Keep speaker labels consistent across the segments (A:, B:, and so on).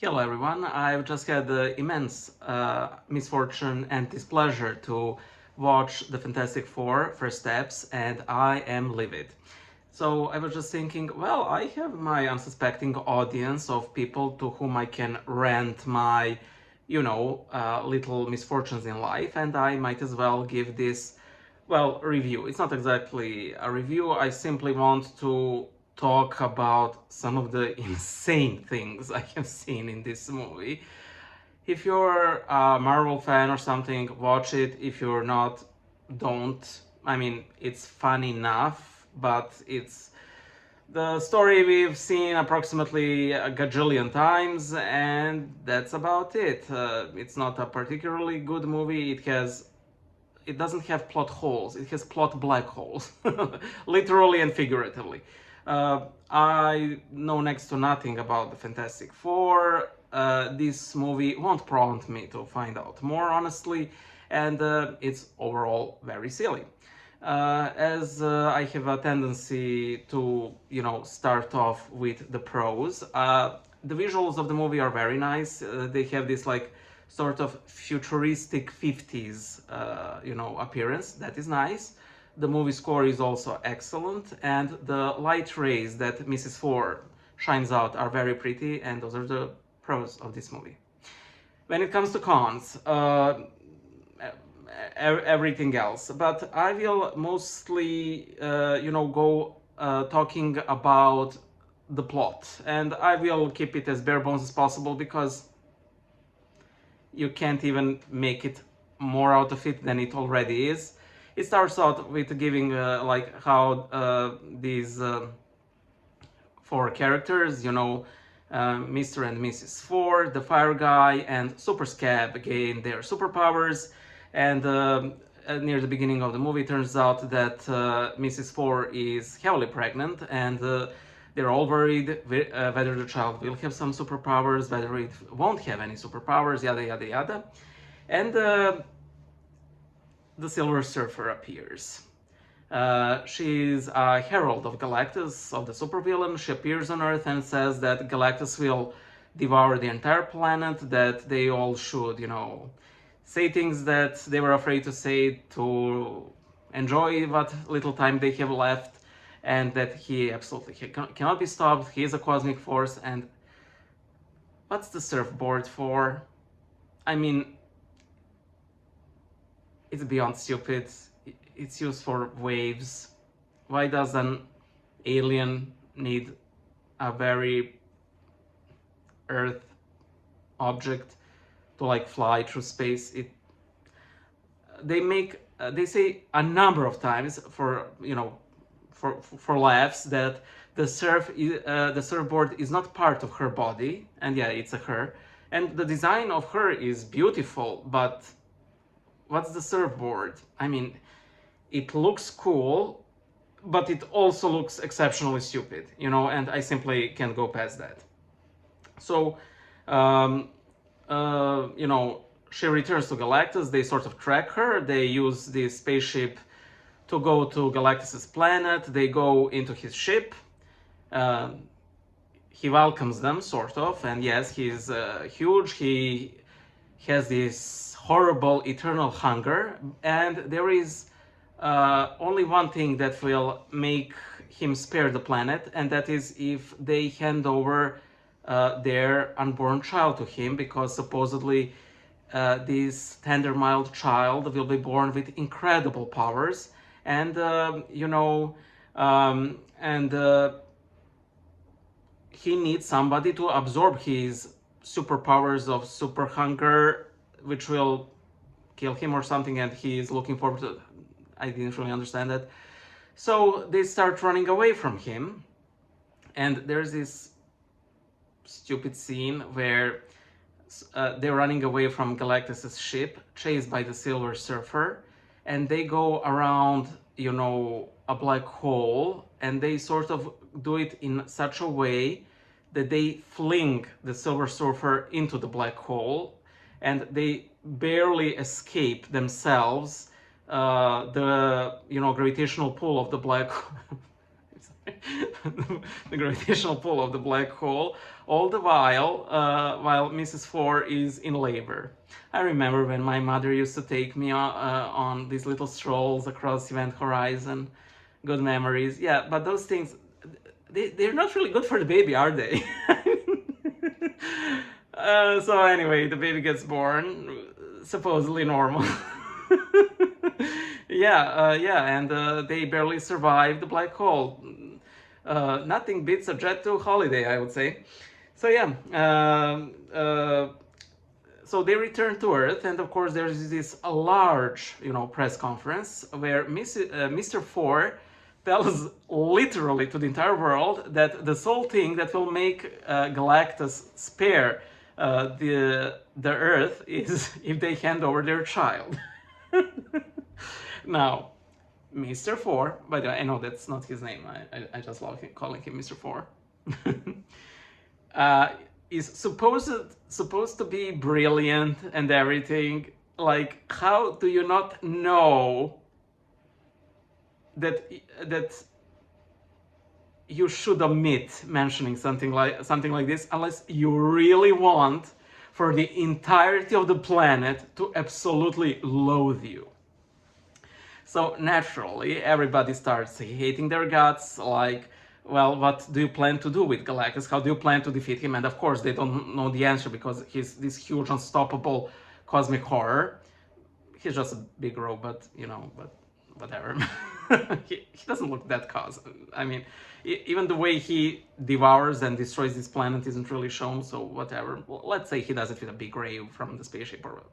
A: Hello everyone, I've just had the immense misfortune and displeasure to watch the Fantastic Four First Steps, and I am livid. So I was just thinking, well, I have my unsuspecting audience of people to whom I can rant my, little misfortunes in life, and I might as well give this, well, review. It's not exactly a review, I simply want to talk about some of the insane things I have seen in this movie. If you're a Marvel fan or something, watch it. If you're not, don't. I mean, it's fun enough, but it's the story we've seen approximately a gajillion times, and that's about it. It's not a particularly good movie. It doesn't have plot holes, it has plot black holes, literally and figuratively. I know next to nothing about the Fantastic Four. This movie won't prompt me to find out more, honestly, and it's overall very silly. As I have a tendency to, start off with the pros. The visuals of the movie are very nice. They have this like sort of futuristic 50s, appearance. That is nice. The movie score is also excellent, and the light rays that Mrs. Four shines out are very pretty, and those are the pros of this movie. When it comes to cons, everything else, but I will mostly, go talking about the plot, and I will keep it as bare bones as possible because you can't even make it more out of it than it already is. It starts out with giving like how these four characters, Mr. and Mrs. Four, the fire guy, and Super Scab gain their superpowers. And near the beginning of the movie, it turns out that Mrs. Four is heavily pregnant, and they're all worried whether the child will have some superpowers, whether it won't have any superpowers, yada yada yada. And the Silver Surfer appears. She's a herald of Galactus, of the supervillain. She appears on Earth and says that Galactus will devour the entire planet, that they all should, say things that they were afraid to say to enjoy what little time they have left, and that he absolutely cannot be stopped. He is a cosmic force, and what's the surfboard for? I mean, it's beyond stupid. It's used for waves. Why does an alien need a very Earth object to like fly through space? They say a number of times for laughs that the surfboard is not part of her body, and yeah, it's a her, and the design of her is beautiful, but what's the surfboard? I mean, it looks cool, but it also looks exceptionally stupid, and I simply can't go past that. So, she returns to Galactus. They sort of track her. They use this spaceship to go to Galactus's planet. They go into his ship. He welcomes them, sort of, and yes, he's huge. He has this horrible eternal hunger, and there is only one thing that will make him spare the planet, and that is if they hand over their unborn child to him, because supposedly this tender mild child will be born with incredible powers, and he needs somebody to absorb his superpowers of super hunger, which will kill him or something, and he is looking forward to. I didn't really understand that. So they start running away from him, and there's this stupid scene where they're running away from Galactus's ship, chased by the Silver Surfer, and they go around, a black hole, and they sort of do it in such a way that they fling the Silver Surfer into the black hole, and they barely escape themselves the gravitational pull of the black hole. the gravitational pull of the black hole, all the while Mrs. Four is in labor. I remember when my mother used to take me on these little strolls across Event Horizon. Good memories. Yeah, but those things, they're not really good for the baby, are they? So anyway, the baby gets born, supposedly normal. Yeah, and they barely survive the black hole. Nothing beats a jet to holiday, I would say. So yeah, so they return to Earth, and of course there's this large, press conference where Mr. Four tells literally to the entire world that the sole thing that will make Galactus spare the Earth is if they hand over their child. Now, Mr. Four, by the way, I know that's not his name. I just love calling him Mr. Four. Is supposed to be brilliant and everything. Like, how do you not know that you should omit mentioning something like this unless you really want for the entirety of the planet to absolutely loathe you? So naturally, everybody starts hating their guts, like, well, what do you plan to do with Galactus? How do you plan to defeat him? And of course, they don't know the answer because he's this huge, unstoppable cosmic horror. He's just a big robot, but whatever. he doesn't look that cosmic. I mean, even the way he devours and destroys this planet isn't really shown, so whatever. Well, let's say he does it with a big ray from the spaceship, or,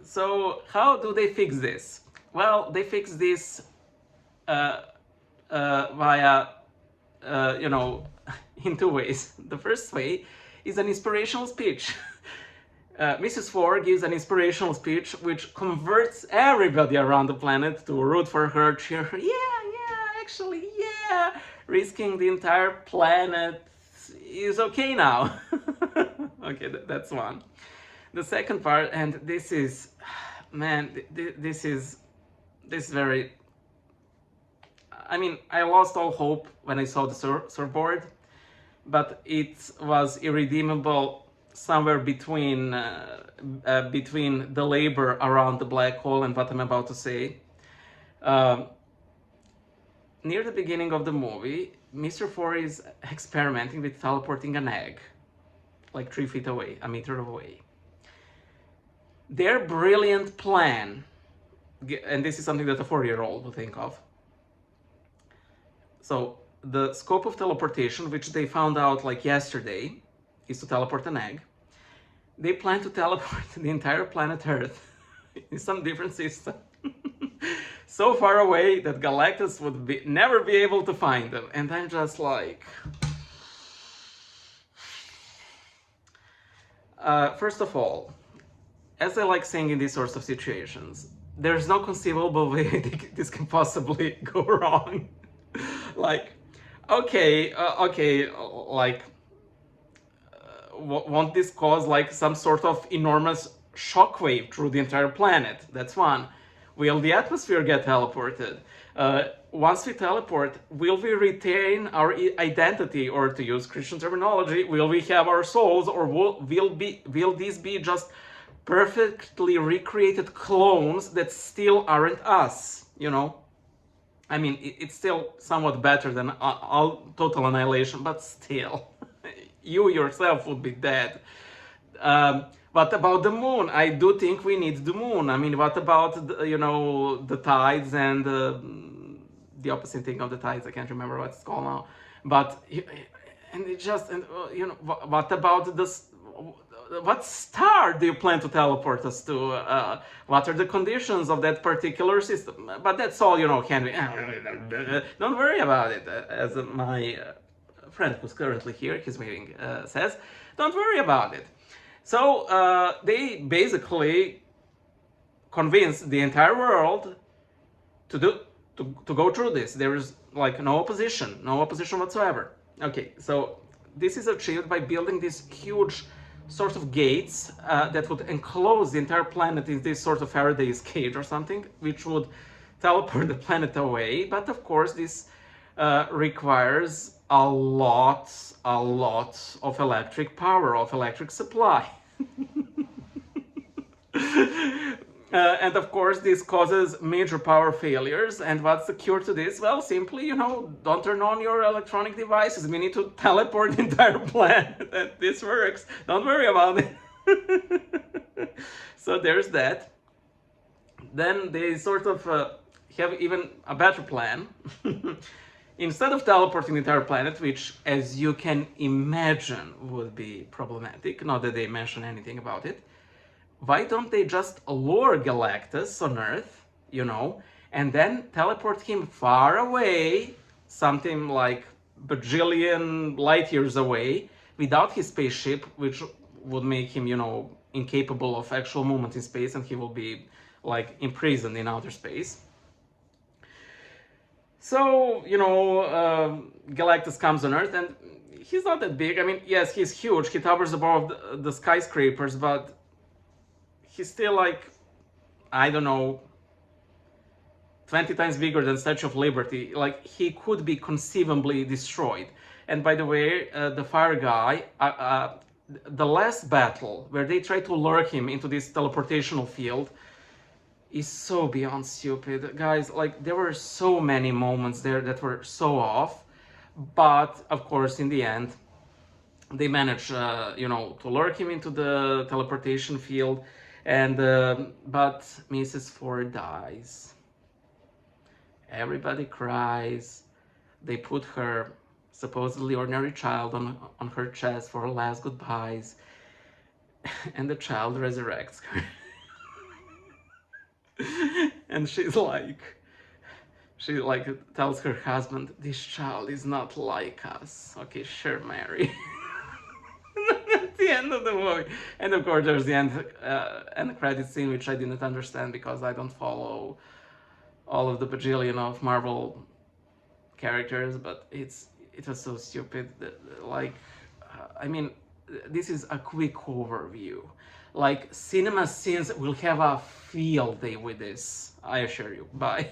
A: So how do they fix this? Well, they fix this via, in two ways. The first way is an inspirational speech. Mrs. Four gives an inspirational speech which converts everybody around the planet to root for her, cheer her. Yeah, actually, yeah. Risking the entire planet is okay now. Okay, that's one. The second part, and this is, man, this is very, I mean, I lost all hope when I saw the surfboard, but it was irredeemable somewhere between the labor around the black hole and what I'm about to say. Near the beginning of the movie, Mr. Four is experimenting with teleporting an egg, like 3 feet away, a meter away. Their brilliant plan, and this is something that a 4-year-old will think of. So the scope of teleportation, which they found out like yesterday, is to teleport an egg. They plan to teleport the entire planet Earth in some different system. So far away that Galactus would never be able to find them. And I'm just like... first of all, as I like saying in these sorts of situations, there's no conceivable way this can possibly go wrong. Like, okay, like, won't this cause like some sort of enormous shockwave through the entire planet? That's one. Will the atmosphere get teleported? Once we teleport, will we retain our identity, or to use Christian terminology, will we have our souls, or will these be just perfectly recreated clones that still aren't us, I mean, it's still somewhat better than total annihilation, but still, you yourself would be dead. What about the moon? I do think we need the moon. I mean, what about, the tides and the opposite thing of the tides? I can't remember what it's called now. But, what about this? What star do you plan to teleport us to? What are the conditions of that particular system? But that's all, Henry. Don't worry about it. As my friend who's currently here, he's waving, says, don't worry about it. So they basically convinced the entire world to go through this. There is like no opposition whatsoever. Okay, so this is achieved by building this huge sort of gates that would enclose the entire planet in this sort of Faraday's cage or something, which would teleport the planet away. But of course, this requires a lot of electric power, of electric supply. And of course, this causes major power failures. And what's the cure to this? Well, simply, don't turn on your electronic devices. We need to teleport the entire planet. And this works. Don't worry about it. So there's that. Then they sort of have even a better plan. Instead of teleporting the entire planet, which, as you can imagine, would be problematic, not that they mention anything about it, why don't they just lure Galactus on Earth, and then teleport him far away, something like bajillion light years away, without his spaceship, which would make him, incapable of actual movement in space, and he will be, like, imprisoned in outer space. So, Galactus comes on Earth, and he's not that big. I mean, yes, he's huge. He towers above the skyscrapers, but he's still like, I don't know, 20 times bigger than Statue of Liberty. Like, he could be conceivably destroyed. And by the way, the fire guy, the last battle where they try to lure him into this teleportational field is so beyond stupid. Guys, like, there were so many moments there that were so off. But, of course, in the end, they manage, to lure him into the teleportation field. And but Mrs. Ford dies. Everybody cries. They put her supposedly ordinary child on her chest for her last goodbyes, and the child resurrects her. And she tells her husband, "This child is not like us." Okay, sure, Mary. At the end of the movie. And of course there's the end credit scene, which I didn't understand because I don't follow all of the bajillion of Marvel characters, but it was so stupid. Like, I mean, this is a quick overview. Like, cinema scenes will have a field day with this, I assure you. Bye.